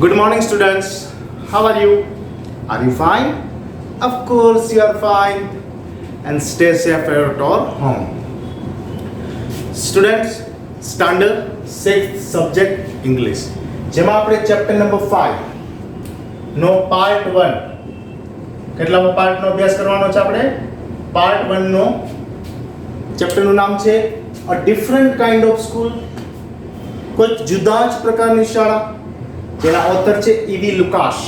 Good morning, students. How are you? Are you fine? Of course, you are fine. And stay safe at your home. Students, standard 6th subject English. જેમાં આપણે chapter number 5 નો part 1 કેટલામો પાર્ટનો અભ્યાસ કરવાનો છે આપણે? Part 1 નો ચેપ્ટરનું નામ છે અ different kind of school. કોઈ જુદા જ પ્રકારની શાળા. જેના ઓથર છે ઈવી લુકાસ.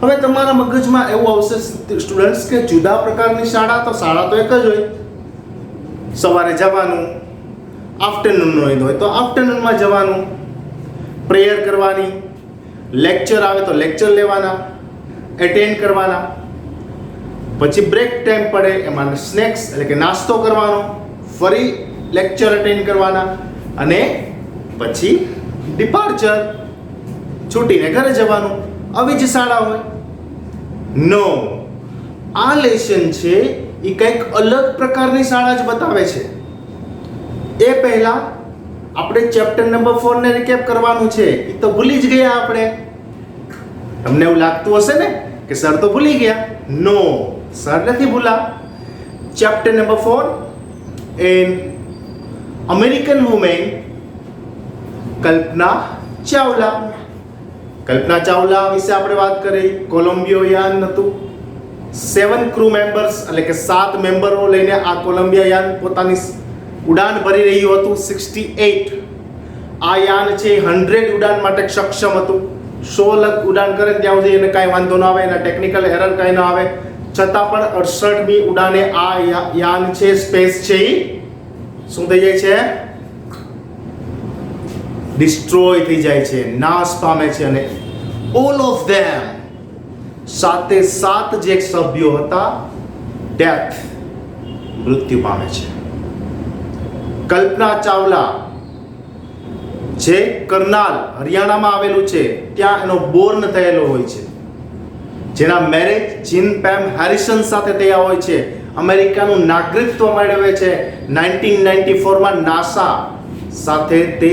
હવે તમારા મગજમાં એવું આવશે સ્ટુડન્ટ્સ કે જુદા પ્રકારની શાળા તો એક જ હોય. સવારે જવાનું, આફ્ટરનૂન હોય તો આફ્ટરનૂનમાં જવાનું, પ્રેયર કરવાની, લેક્ચર આવે તો લેક્ચર લેવાના, એટેન્ડ કરવાના, પછી બ્રેક ટાઈમ પડે એમાં સ્નેક્સ એટલે કે નાસ્તો કરવાનો, ફરી લેક્ચર એટેન્ડ કરવાના અને પછી ડિપાર્ચર છૂટીને ઘરે જવાનું. આવી જ શાળા હોય? નો, આ લેસન છે એ કંઈક અલગ પ્રકારની શાળા જ બતાવે છે. એ પહેલા આપણે ચેપ્ટર નંબર 4 ને રિકેપ કરવાનું છે. એ તો ભૂલી જ ગયા આપણે. તમને એવું લાગતું હશે ને કે સર તો ભૂલી ગયા. નો, સર નથી ભૂલા. Chapter number 4 an American women Kalpana Chawla. Kalpana Chawla વિશે આપણે વાત કરી. કોલંબિયા યાન હતું. 7 ક્રૂ મેમ્બર્સ એટલે કે 7 મેમ્બરો લઈને આ કોલંબિયા યાન પોતાની ઉડાન ભરી રહ્યું હતું. 68 આ યાન છે 100 ઉડાન માટે સક્ષમ હતું. 100 ઉડાન કરે ત્યાં સુધી એને કાંઈ વાંધો ન આવે, એના ટેકનિકલ એરર કાંઈ ન આવે. છતાં પણ 68મી ઉડાને આ યાન છે સ્પેસ છે એ શું થઈ જાય છે? ડિસ્ટ્રોય થઈ જાય છે, નાશ પામે છે. અને ઓલ ઓફ ધેમ સાતે 7 જે સભ્યો હતા ડેથ મૃત્યુ પામે છે. કલ્પના ચાવલા જે કરનાલ હરિયાણામાં આવેલું છે ત્યાં એનો બોર્ન થયેલો હોય છે, જેના મેરેજ જીન પેમ હેરિસન સાથે થયા હોય છે. અમેરિકાનું નાગરિકત્વ મેળવે છે. 1994માં નાસા સાથે તે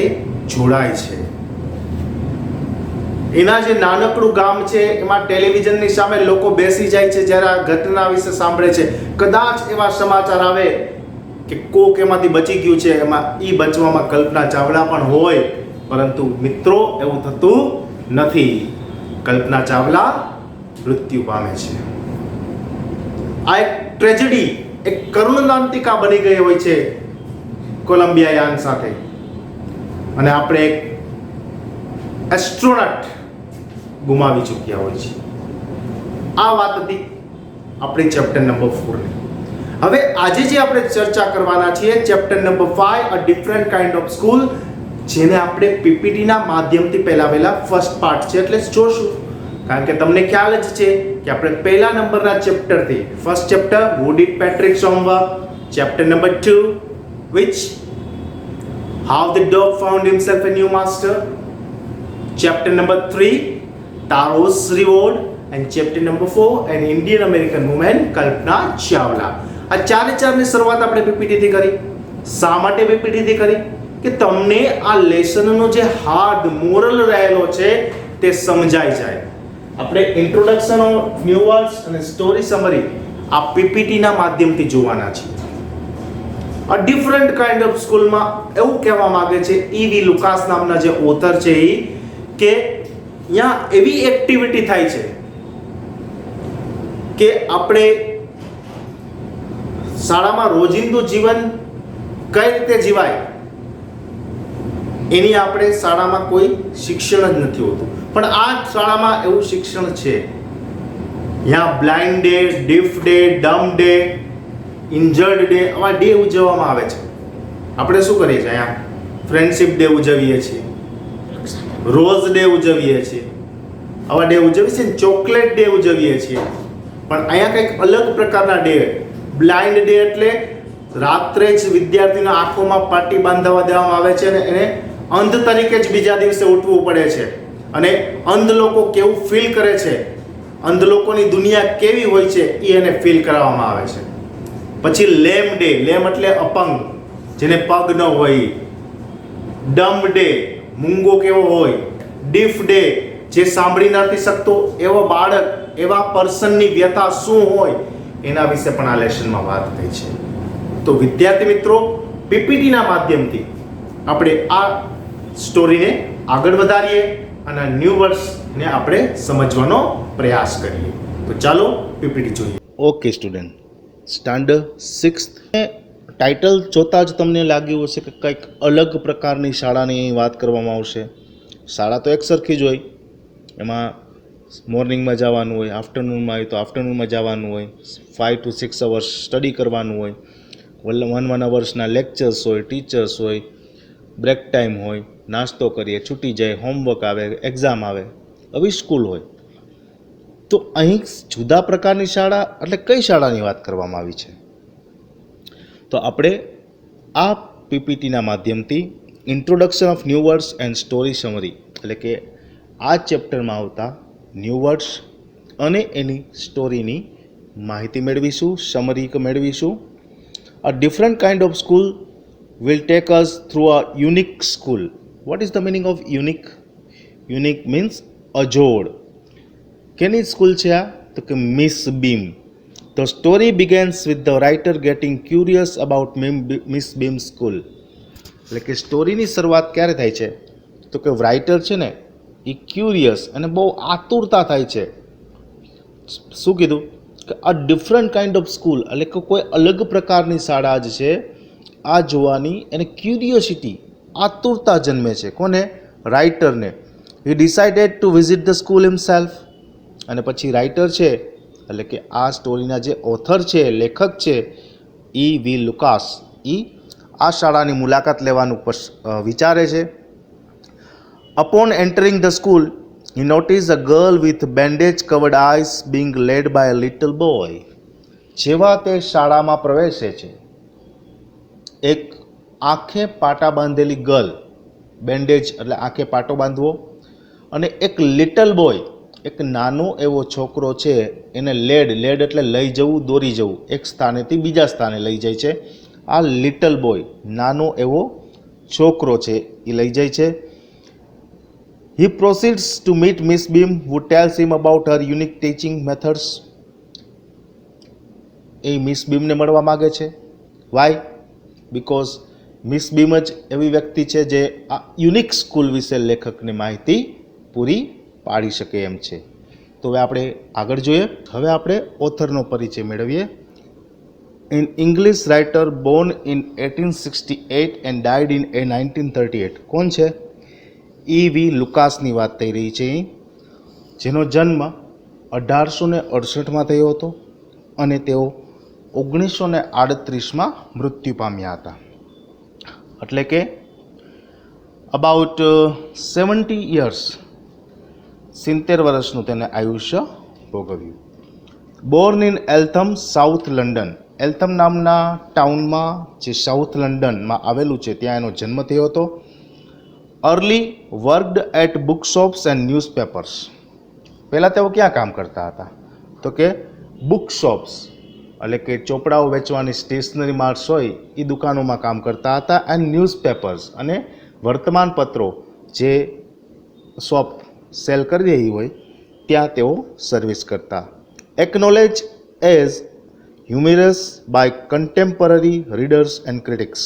જોડાય છે. એના જે નાનકડું ગામ છે એમાં ટેલિવિઝનની સામે લોકો બેસી જાય છે જ્યારે આ ઘટના વિશે સાંભળે છે. કદાચ એવા સમાચાર આવે કે કોક એમાંથી બચી ગયું છે, એમાં ઈ બચવામાં કલ્પના ચાવલા પણ હોય. પરંતુ મિત્રો એવું થતું નથી. કલ્પના ચાવલા મૃત્યુ પામે છે. આ એક ટ્રેજેડી, એક કરુણદાંતિકા બની ગઈ હોય છે કોલંબિયા યાન સાથે. અને આપણે એક એસ્ટ્રોનટ ગુમાવી ચૂક્યા હોય છે. આ વાત હતી આપણી ચેપ્ટર નંબર 4 ની. હવે આજે જે આપણે ચર્ચા કરવાના છીએ chapter number 5 a different kind of school, જેને આપણે પીપીટી ના માધ્યમથી પહેલા ફર્સ્ટ પાર્ટ છે એટલે જોશું. કારણ કે તમને ખ્યાલ જ છે કે આપણે પહેલા નંબરના ચેપ્ટરથી first chapter who did Patrick homework, chapter number 2 which how the dog found himself a new master, chapter number 3 Taro's reward, and chapter number 4 an Indian American woman Kalpana Chawla. આ ચારની શરૂઆત આપણે પીપીટી થી કરી. શા માટે PPT થી કરી? કે તમને આ લેસનનો જે હાર્ડ મોરલ રહેલો છે તે સમજાઈ જાય. આપણે ઇન્ટ્રોડક્શન ઓફ ન્યુ વર્ડ્સ અને સ્ટોરી સમરી આ પીપીટી ના માધ્યમથી જોવાના છીએ. અ ડિફરન્ટ કાઇન્ડ ઓફ સ્કૂલમાં એવું કહેવા માંગે છે ઈવી લુકાસ નામના જે ઓથર છે એ કે અહીંયા એવી એક્ટિવિટી થાય છે કે આપણે શાળામાં રોજિંદુ જીવન કઈ રીતે જીવાય એની આપણે શાળામાં કોઈ શિક્ષણ જ નથી હોતું. પણ આ શાળામાં એવું શિક્ષણ છે. અહીંયા blind day, deaf day, dumb day, injured day આવા ડે ઉજવવામાં આવે છે. આપણે શું કરીએ છીએ? અહીંયા ફ્રેન્ડશિપ ડે ઉજવીએ છીએ, રોઝ ડે ઉજવીએ છીએ, આવા ડે ઉજવીએ છીએ, ચોકલેટ ડે ઉજવીએ છીએ. પણ અહીંયા કંઈક અલગ પ્રકારના ડે. બ્લાઇન્ડ ડે એટલે રાત્રે જ વિદ્યાર્થીના આંખોમાં પાટી બાંધવા દેવામાં આવે છે અને એને અંધ તરીકે જ બીજા દિવસે ઉઠવું પડે છે. અને અંધ લોકો કેવું ફીલ કરે છે, અંધ લોકોની દુનિયા કેવી હોય છે એ એને ફીલ કરાવવામાં આવે છે. પછી લેમ ડે, લેમ એટલે અપંગ, જેને પગ ન હોય. ડમ ડે, મૂંગો કેવો હોય. ડીફ ડે, જે સાંભળી નથી શકતો એવો બાળક, એવા પર્સનની વ્યથા શું હોય એના વિશે પણ આ લેસનમાં વાત થઈ છે. તો વિદ્યાર્થી મિત્રો, પીપીટીના માધ્યમથી આપણે આ સ્ટોરીને આગળ વધારીએ અને ન્યૂ વર્ડ્સને આપણે સમજવાનો પ્રયાસ કરીએ. તો ચાલો પીપીટી જોઈએ. Okay student, standard 6th title જોતાં જ તમને લાગ્યું હશે કે કંઈક અલગ પ્રકારની શાળાની વાત કરવામાં આવશે. શાળા તો એક સરખી જ હોય, એમાં મોર્નિંગમાં જવાનું હોય, આફ્ટરનૂનમાં હોય તો આફ્ટરનૂનમાં જવાનું હોય, 5 to 6 અવર્સ સ્ટડી કરવાનું હોય, 1 અવર્સના લેક્ચર્સ હોય, ટીચર્સ હોય, બ્રેક ટાઈમ હોય, નાસ્તો કરીએ, છૂટી જાય, હોમવર્ક આવે, એક્ઝામ આવે, આવી સ્કૂલ હોય. તો અહીં જુદા પ્રકારની શાળા એટલે કઈ શાળાની વાત કરવામાં આવી છે? તો આપણે આ પીપીટીના માધ્યમથી introduction of new words and story summary એટલે કે આ ચેપ્ટરમાં આવતા ન્યૂ વર્ડ્સ અને એની સ્ટોરીની માહિતી મેળવીશું, સમરી મેળવીશું. અ different kind of school will take us through a unique school. What is the meaning of unique? Unique means અજોડ. કેની સ્કૂલ છે આ? તો કે miss beam. The story begins with the writer getting curious about Miss Beam's school. એટલે કે સ્ટોરીની શરૂઆત ક્યારે થાય છે? તો કે રાઇટર છે ને એ ક્યુરિયસ અને બહુ આતુરતા થાય છે. શું કીધું? કે આ ડિફરન્ટ કાઇન્ડ ઓફ સ્કૂલ એટલે કે કોઈ અલગ પ્રકારની શાળા જ છે આ જોવાની એને ક્યુરિયોસિટી, આતુરતા જન્મે છે. કોને? રાઇટરને. He decided to visit the school himself. અને પછી રાઇટર છે એટલે કે આ સ્ટોરીના જે ઓથર છે, લેખક છે, વી લુકાસ, આ શાળાની મુલાકાત લેવાનું વિચારે છે. Upon entering the school he notice a girl with bandage covered eyes being led by a little boy. જેવા તે શાળામાં પ્રવેશે છે, એક આંખે પાટા બાંધેલી ગર્લ, બેન્ડેજ એટલે આંખે પાટો બાંધવો, અને એક લિટલ બોય, એક નાનો એવો છોકરો છે એને લેડ એટલે લઈ જવું, દોરી જવું, એક સ્થાનેથી બીજા સ્થાને લઈ જાય છે. આ લિટલ બોય, નાનો એવો છોકરો છે એ લઈ જાય છે. He proceeds to meet Miss Beam who tells him about her unique teaching methods. એ મિસ બીમને મળવા માગે છે. વાય? બિકોઝ મિસ બીમ જ એવી વ્યક્તિ છે જે આ યુનિક સ્કૂલ વિશે લેખકને માહિતી પૂરી પાડી શકે એમ છે. તો હવે આપણે આગળ જોઈએ. હવે આપણે ઓથરનો પરિચય મેળવીએ. In English writer Born in 1868 and died in 1938. કોણ છે? વી લુકાસની વાત થઈ રહી છે, જેનો જન્મ 1868માં થયો હતો અને તેઓ 1938માં મૃત્યુ પામ્યા હતા. એટલે કે અબાઉટ 70 years, 70 વર્ષનું તેને આયુષ્ય ભોગવ્યું. Born in Eltham, south London. Eltham નામના ટાઉનમાં જે સાઉથ લંડનમાં આવેલું છે ત્યાં એનો જન્મ થયો હતો. Early worked at book shops and newspapers. પહેલાં તેઓ ક્યાં કામ કરતા હતા? તો કે બુક શોપ્સ એટલે કે ચોપડાઓ વેચવાની સ્ટેશનરી માર્ટ્સ હોય એ દુકાનોમાં કામ કરતા હતા. એન્ડ ન્યૂઝપેપર્સ અને વર્તમાનપત્રો જે શોપ સેલ કરી રહી હોય ત્યાં તેઓ સર્વિસ કરતા. Acknowledge as humorous by contemporary readers and critics.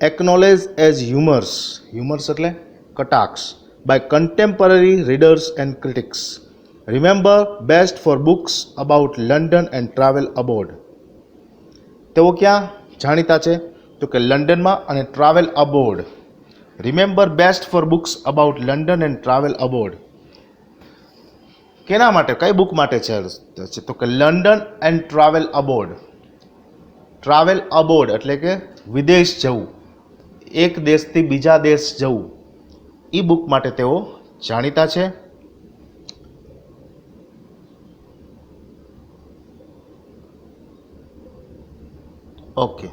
Acknowledge as humorous એટલે કટાક્ષ, by contemporary readers and critics. Remember best for books about London and travel abroad. તેઓ ક્યાં જાણીતા છે? તો કે લંડનમાં અને travel abroad. Remember best for books about London and travel abroad. કેના માટે, કઈ બુક માટે છે? તો કે London and travel abroad. Travel abroad એટલે કે વિદેશ જવું, એક દેશથી બીજા દેશ જવું, એ બુક માટે તેઓ જાણીતા છે. Okay,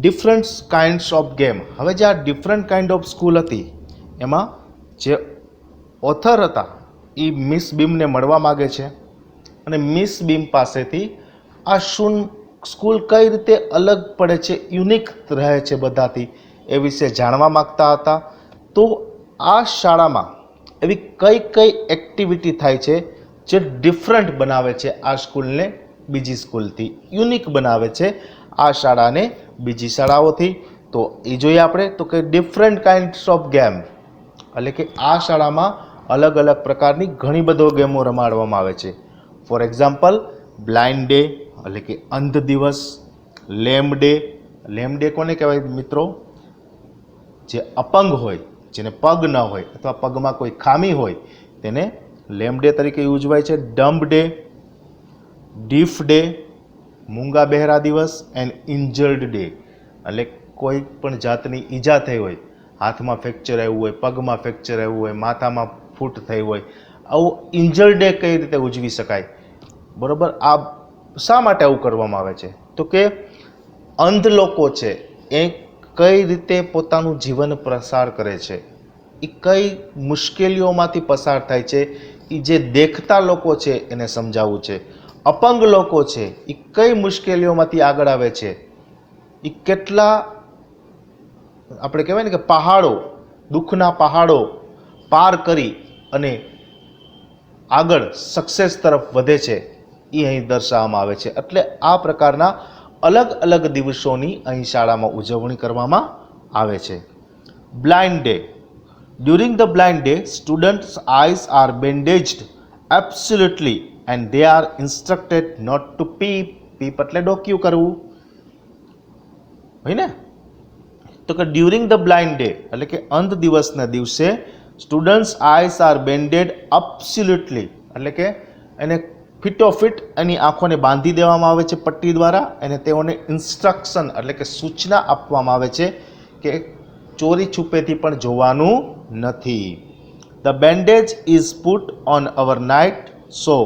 different kinds of game. હવે જે આ ડિફરન્ટ કાઇન્ડ ઓફ સ્કૂલ હતી એમાં જે ઓથર હતા એ મિસ બીમને મળવા માગે છે અને મિસ બીમ પાસેથી આ સ્કૂલ કઈ રીતે અલગ પડે છે, યુનિક રહે છે બધાથી, એ વિશે જાણવા માગતા હતા. તો આ શાળામાં એવી કઈ કઈ એક્ટિવિટી થાય છે જે ડિફરન્ટ બનાવે છે આ સ્કૂલને બીજી સ્કૂલથી, યુનિક બનાવે છે આ શાળાને બીજી શાળાઓથી? તો એ જોઈએ આપણે. તો કે ડિફરન્ટ કાઇન્ડ્સ ઓફ ગેમ, એટલે કે આ શાળામાં અલગ અલગ પ્રકારની ઘણી બધો ગેમો રમાડવામાં આવે છે. ફોર એક્ઝામ્પલ, બ્લાઇન્ડ ડે એટલે કે અંધ દિવસ, લેમ ડે. લેમ ડે કોને કહેવાય મિત્રો? જે અપંગ હોય, જેને પગ ન હોય અથવા પગમાં કોઈ ખામી હોય તેને લેમ ડે તરીકે ઉજવાય છે. ડમ્બ ડે, ડીફ ડે, મૂંગા બહેરા દિવસ, એન્ડ ઇન્જર્ડ ડે એટલે કોઈ પણ જાતની ઈજા થઈ હોય, હાથમાં ફ્રેક્ચર આવ્યું હોય, પગમાં ફ્રેક્ચર આવ્યું હોય, માથામાં ફૂટ થઈ હોય, આવું ઇન્જર્ડ ડે કઈ રીતે ઉજવી શકાય? બરોબર. આ શા માટે આવું કરવામાં આવે છે? તો કે અંધ લોકો છે એ કઈ રીતે પોતાનું જીવન પસાર કરે છે, એ કઈ મુશ્કેલીઓમાંથી પસાર થાય છે, એ જે દેખતા લોકો છે એને સમજાવવું છે. અપંગ લોકો છે એ કઈ મુશ્કેલીઓમાંથી આગળ આવે છે, એ કેટલા આપણે કહેવાય ને કે પહાડો, દુઃખના પહાડો પાર કરી અને આગળ સક્સેસ તરફ વધે છે, એ અહીં દર્શાવવામાં આવે છે. એટલે આ પ્રકારના અલગ અલગ દિવસોની અહીં શાળામાં ઉજવણી કરવામાં આવે છે. Blind day. During the blind day, students eyes are bandaged absolutely and they are instructed not to peep. Peep એટલે ડોક્યું કરવું હોય ને. તો કે ડ્યુરિંગ ધ બ્લાઇન્ડ ડે એટલે કે અંધ દિવસના દિવસે students eyes are banded absolutely એટલે કે એને ફિટોફિટ એની આંખોને બાંધી દેવામાં આવે છે પટ્ટી દ્વારા, અને તેઓને ઇન્સ્ટ્રક્શન એટલે કે સૂચના આપવામાં આવે છે કે ચોરી છુપેથી પણ જોવાનું નથી. The bandage is put on overnight so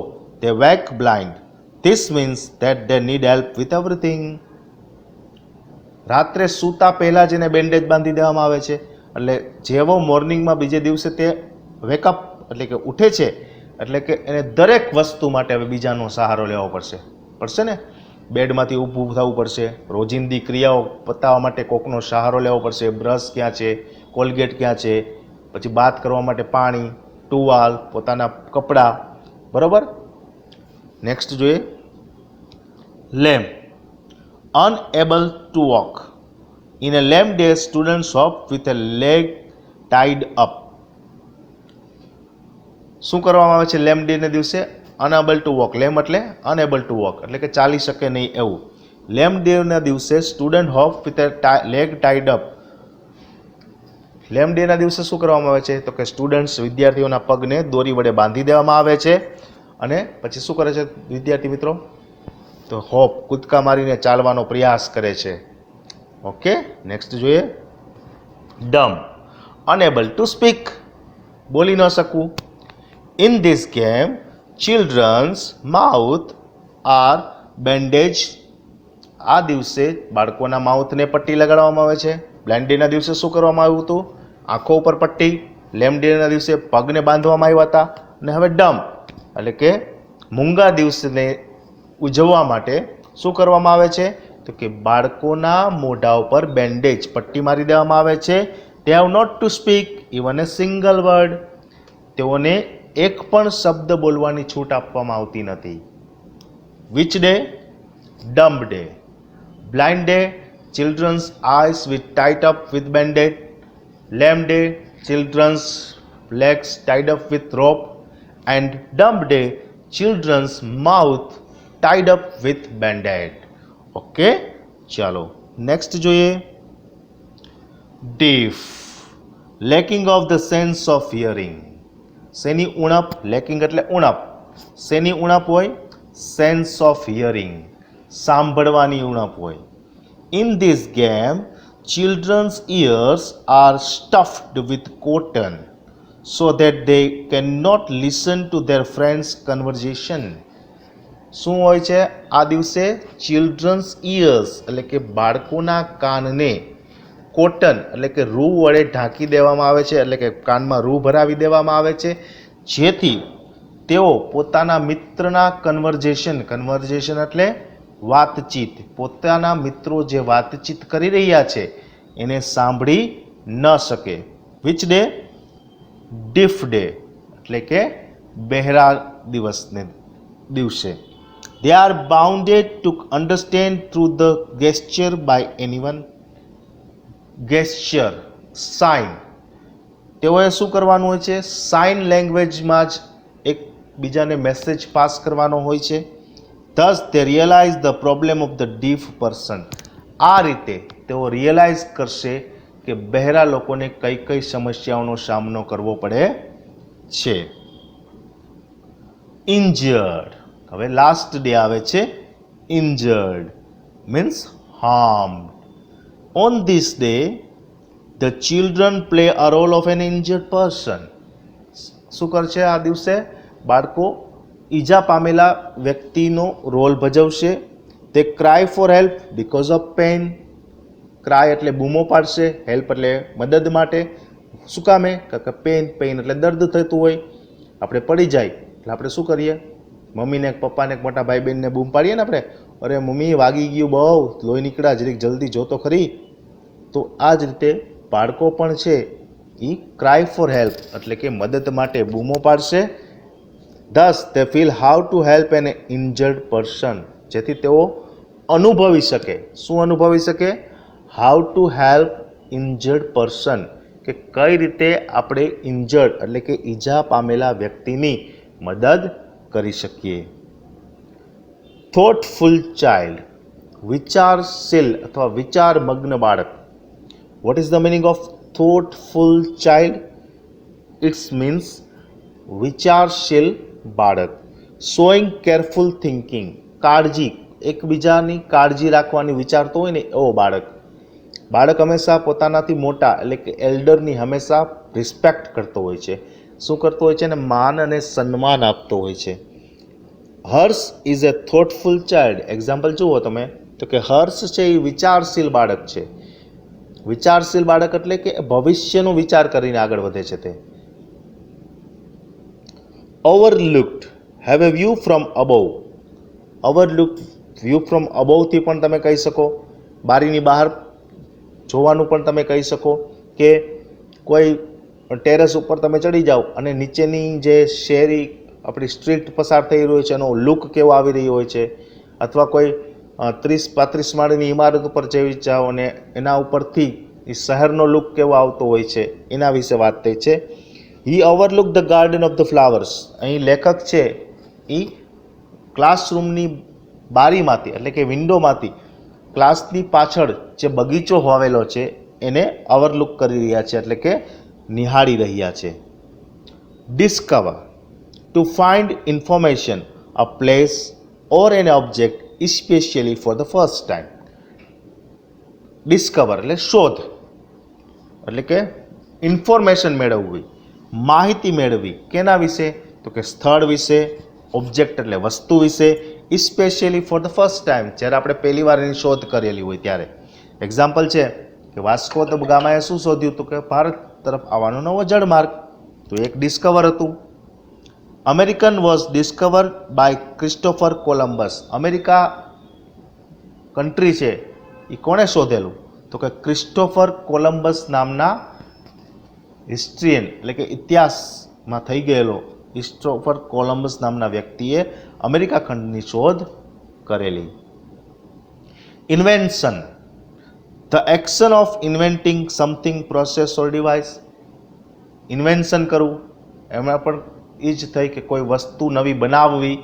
they wake blind. This means that they need help with everything. રાત્રે સૂતા પહેલાં જ એને બેન્ડેજ બાંધી દેવામાં આવે છે, એટલે જેવો મોર્નિંગમાં બીજે દિવસે તે વેકઅપ એટલે કે ઉઠે છે એટલે કે એને દરેક વસ્તુ માટે હવે બીજાનો સહારો લેવો પડશે ને. બેડમાંથી ઊભું થવું પડશે, રોજિંદી ક્રિયાઓ પતાવવા માટે કોકનો સહારો લેવો પડશે. બ્રશ ક્યાં છે, કોલગેટ ક્યાં છે, પછી બાથ કરવા માટે પાણી, ટુવાલ, પોતાના કપડાં. બરાબર. નેક્સ્ટ જોઈએ, લેમ. Unable to walk. In a lame day, students hop with a leg tied up. શું કરવામાં આવે છે લેમ ડે ના દિવસે? અનએબલ ટુ વોક. લેમ એટલે અનએબલ ટુ વોક એટલે કે ચાલી શકે નહીં એવું. લેમ ડે ના દિવસે student hop with a leg tied up. Lame day ના દિવસે શું કરવામાં આવે છે? તો કે સ્ટુડન્ટ્સ વિદ્યાર્થીઓના પગને દોરી વડે બાંધી દેવામાં આવે છે, અને પછી શું કરે છે વિદ્યાર્થી મિત્રો? તો હોપ, કૂદકા મારીને ચાલવાનો પ્રયાસ કરે છે. ઓકે. નેક્સ્ટ જોઈએ, ડમ. Enable two speak. બોલી ન શકવું. In this game children's mouth are bandage. આ દિવસે બાળકોના માઉથને પટ્ટી લગાડવામાં આવે છે. બ્લાઇન્ડ ડેના દિવસે શું કરવામાં આવ્યું હતું? આંખો ઉપર પટ્ટી. લેમ ડેના દિવસે પગને બાંધવામાં આવ્યા હતા. અને હવે ડમ એટલે કે મૂંગા દિવસને ઉજવવા માટે શું કરવામાં આવે છે? તો કે બાળકોના મોઢા ઉપર બેન્ડેજ પટ્ટી મારી દેવામાં આવે છે. They have not to speak even a single word. તેઓને એક પણ શબ્દ બોલવાની છૂટ આપવામાં આવતી નથી. Which day? Dumb day. Blind day, children's eyes with tight up with bandage. Lame day, children's legs tied up with rope. And dumb day, children's mouth tied up with bandaged. Okay. ચાલો next જોઈએ, deaf. Lacking of the sense of hearing. શેની ઉણપ? Lacking એટલે ઉણપ. શેની ઉણપ હોય? Sense of hearing, સાંભળવાની ઉણપ હોય. In this game children's ears are stuffed with cotton so that they can not listen to their friends conversation. શું હોય છે આ દિવસે? ચિલ્ડ્રન્સ ઇયર્સ એટલે કે બાળકોના કાનને કોટન એટલે કે રૂ વડે ઢાંકી દેવામાં આવે છે, એટલે કે કાનમાં રૂ ભરાવી દેવામાં આવે છે, જેથી તેઓ પોતાના મિત્રના કન્વર્ઝેશન એટલે વાતચીત, પોતાના મિત્રો જે વાતચીત કરી રહ્યા છે એને સાંભળી ન શકે. Which day? deaf day એટલે કે બહેરા દિવસને દિવસે. They are bounded to understand through the gesture by anyone. Gesture, sign. તેઓએ શું કરવાનું હોય છે? સાઇન લેંગ્વેજમાં જ એકબીજાને મેસેજ પાસ કરવાનો હોય છે. Thus they realize the problem of the deaf person. આ રીતે તેઓ રિયલાઇઝ કરશે કે બહેરા લોકોને કઈ કઈ સમસ્યાઓનો સામનો કરવો પડે છે. ઇન્જર્ડ. હવે લાસ્ટ ડે આવે છે injured means harmed. On this day the children play a role of an injured person. શું કરશે આ દિવસે? બાળકો ઈજા પામેલા વ્યક્તિનો રોલ ભજવશે. તે cry for help because of pain. Cry એટલે બૂમો પાડશે, હેલ્પ એટલે મદદ માટે. શું કામે? કે પેઇન એટલે દર્દ થતું હોય, આપણે પડી જાય એટલે આપણે શું કરીએ? મમ્મીને પપ્પાને મોટા ભાઈ બહેનને બૂમ પાડીએ ને આપણે, અરે મમ્મી વાગી ગયું, બહુ લોહી નીકળ્યા, જરીક જલ્દી જોતો ખરી. તો આ જ રીતે બાળકો પણ છે એ ક્રાય ફોર હેલ્પ એટલે કે મદદ માટે બૂમો પાડશે. This they feel how to help an injured person. જેથી તેઓ અનુભવી શકે. શું અનુભવી શકે? How to help injured person, કે કઈ રીતે આપણે ઇન્જર્ડ એટલે કે ઈજા પામેલા વ્યક્તિની મદદ કરી શકીએ. થોટફુલ ચાઇલ્ડ, વિચારશીલ અથવા વિચારમગ્ન બાળક. What is the meaning of thoughtful child? It's means વિચારશીલ બાળક. શોઈંગ કેરફુલ થિંકિંગ, કાળજી, એકબીજાની કાળજી રાખવાની વિચારતો હોય ને એવો બાળક. બાળક હંમેશા પોતાનાથી મોટા એટલે કે એલ્ડરની હંમેશા રિસ્પેક્ટ કરતો હોય છે. શું કરતો હોય છે? ને માન અને સન્માન આપતો હોય છે. Harsh is a thoughtful child. Example જુઓ તમે તો કે હર્ષ છે એ વિચારશીલ બાળક છે. વિચારશીલ બાળક એટલે કે ભવિષ્યનો વિચાર કરીને આગળ વધે છે તે. Overlooked, have a view from above. Overlooked view from અબોવથી પણ તમે કહી શકો, બારીની બહાર જોવાનું પણ તમે કહી શકો, કે કોઈ ટેરેસ ઉપર તમે ચડી જાઓ અને નીચેની જે શેરી આપણી સ્ટ્રીટ પસાર થઈ રહ્યો છે એનો લુક કેવો આવી રહ્યો હોય છે. અથવા કોઈ 30-35 માળની ઇમારત ઉપર જઈ જાઓ અને એના ઉપરથી એ શહેરનો લુક કેવો આવતો હોય છે એના વિશે વાત થઈ છે. He overlook the garden of the flowers. અહીં લેખક છે એ ક્લાસરૂમની બારીમાંથી એટલે કે વિન્ડોમાંથી ક્લાસની પાછળ જે બગીચો આવેલો છે એને ઓવરલુક કરી રહ્યા છે એટલે કે નિહાળી રહ્યા છે. Discover, to find information, a place or N object specially for the first time. Discover એટલે શોધ એટલે કે ઇન્ફોર્મેશન મેળવવી, માહિતી મેળવવી. કેના વિશે? તો કે સ્થળ વિશે, ઓબ્જેક્ટ એટલે વસ્તુ વિશે, specially for the first time જ્યારે આપણે પહેલી વાર એની શોધ કરેલી હોય ત્યારે. એક્ઝામ્પલ છે કે વાસ્કો દ ગામાએ શું શોધ્યું? તો કે ભારત તરફ આવવાનો નવો જળમાર્ગ. તો એક ડિસ્કવર હતું. American was discovered by Christopher Columbus. America country છે એ કોણે શોધેલું? તો કે ક્રિસ્ટોફર કોલમ્બસ નામના હિસ્ટ્રીયન એટલે કે ઇતિહાસમાં થઈ ગયેલો ક્રિસ્ટોફર કોલમ્બસ નામના વ્યક્તિએ અમેરિકા ખંડની શોધ કરેલી. Invention, the action of inventing something, process or device. Invention કરવું એમાં પણ એ જ થઈ કે કોઈ વસ્તુ નવી બનાવવી.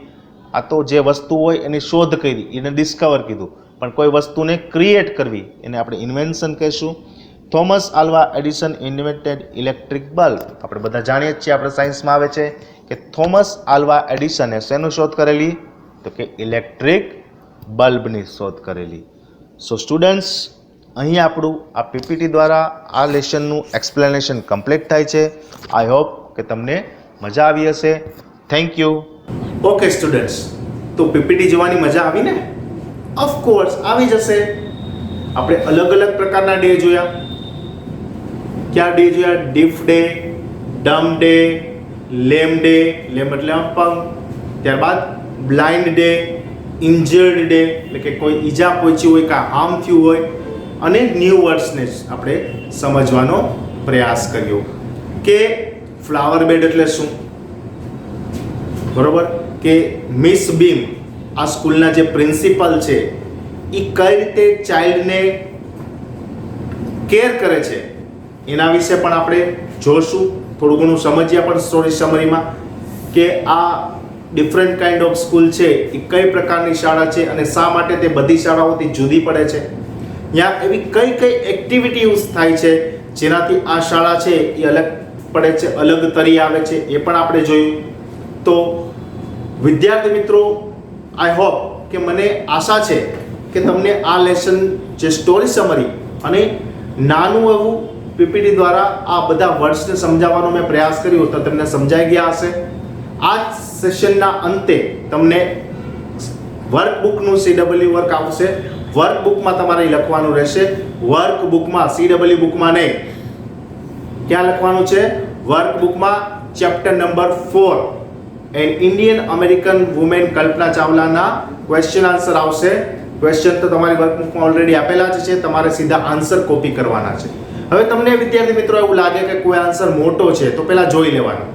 આ તો જે વસ્તુ હોય એની શોધ કરી એને ડિસ્કવર કીધું, પણ કોઈ વસ્તુને ક્રિએટ કરવી એને આપણે ઇન્વેન્શન કહીશું. Thomas Alva Edison invented electric bulb. આપણે બધા જાણીએ જ છીએ, આપણે સાયન્સમાં આવે છે કે થોમસ આલ્વા એડિસને શેનું શોધ કરેલી? તો કે ઇલેક્ટ્રિક બલ્બની શોધ કરેલી. સો સ્ટુડન્ટ્સ, અહીં આપણું આ પીપીટી દ્વારા આ લેસનનું એક્સપ્લેનેશન કમ્પ્લીટ થાય છે. આઈ હોપ કે તમને મજા આવી હશે. Thank you. ઓકે સ્ટુડન્ટ્સ, તો પીપીટી જોવાની મજા આવી ને? ઓફકોર્સ આવી જશે. આપણે અલગ અલગ પ્રકારના ડે જોયા. કયા ડે જોયા? Deaf day, dumb day, લેમ day, લેમ એટલે અપંગ. ત્યારબાદ બ્લાઇન્ડ ડે, ઇન્જર્ડ ડે એટલે કે કોઈ ઈજા પહોંચી હોય કાં હાર્મ થયું હોય, અને ન્યૂ વર્ડ્સને આપણે સમજવાનો પ્રયાસ કર્યો કે ફ્લાવર બેડ એટલે શું, બરોબર, કે મિસ બીમ આ સ્કૂલના જે પ્રિન્સિપલ છે એ કઈ રીતે ચાઇલ્ડને કેર કરે છે એના વિશે પણ આપણે જોશું, થોડું ઘણું સમજીએ પણ સ્ટોરી સમરીમાં કે આ ડિફરન્ટ કાઇન્ડ ઓફ સ્કૂલ છે એ કઈ પ્રકારની શાળા છે અને શા માટે તે બધી શાળાઓથી જુદી પડે છે, ત્યાં એવી કઈ કઈ એક્ટિવિટીઝ થાય છે જેનાથી આ શાળા છે એ અલગ પડે છે, અલગ તરી આવે છે, એ પણ આપણે જોયું. તો વિદ્યાર્થી મિત્રો, આઈ હોપ કે મને આશા છે કે તમને આ લેસન જે સ્ટોરી સમરી અને નાનું એવું પીપીટી દ્વારા આ બધા વર્ડ્સને સમજાવવાનો મેં પ્રયાસ કર્યો તો તમને સમજાઈ ગયા હશે. આ સેશનના અંતે તમને વર્કબુકનું CW વર્ક આવશે. વર્કબુકમાં તમારે લખવાનું રહેશે. વર્કબુકમાં CW બુકમાં નહીં, ક્યાં લખવાનું છે? વર્કબુકમાં chapter number 4 an Indian American women Kalpana ચાવલાના ક્વેશ્ચન આન્સર આવશે. ક્વેશ્ચન તો તમારી વર્કબુકમાં ઓલરેડી આપેલા જ છે, તમારે સીધા આન્સર કોપી કરવાના છે. હવે તમને વિદ્યાર્થી મિત્રો એવું લાગે કે કોઈ આન્સર મોટો છે તો પહેલા જોઈ લેવાનો.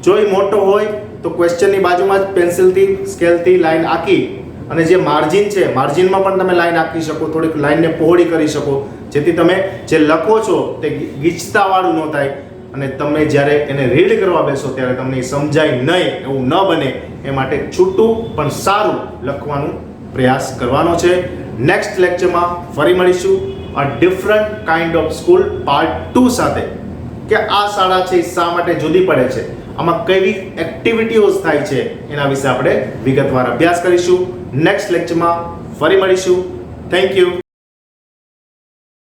જો એ મોટો હોય તો ક્વેશ્ચનની બાજુમાં જ પેન્સિલથી સ્કેલથી લાઈન આંકી અને જે માર્જિન છે માર્જિનમાં પણ તમે લાઈન આંકી શકો, થોડીક લાઈનને પહોળી કરી શકો, જેથી તમે જે લખો છો તે ગીચતાવાળું ન થાય અને તમે જ્યારે એને રીડ કરવા બેસો ત્યારે તમને એ સમજાય નહીં એવું ન બને એ માટે છૂટું પણ સારું લખવાનું પ્રયાસ કરવાનો છે. નેક્સ્ટ લેક્ચરમાં ફરી મળીશું આ different kind of school part 2 સાથે, કે આ શાળા છે શા માટે જુદી પડે છે, આમાં કેવી એક્ટિવિટીઓ થાય છે એના વિશે આપણે વિગતવાર અભ્યાસ કરીશું. નેક્સ્ટ લેક્ચરમાં ફરી મળીશું. Thank you.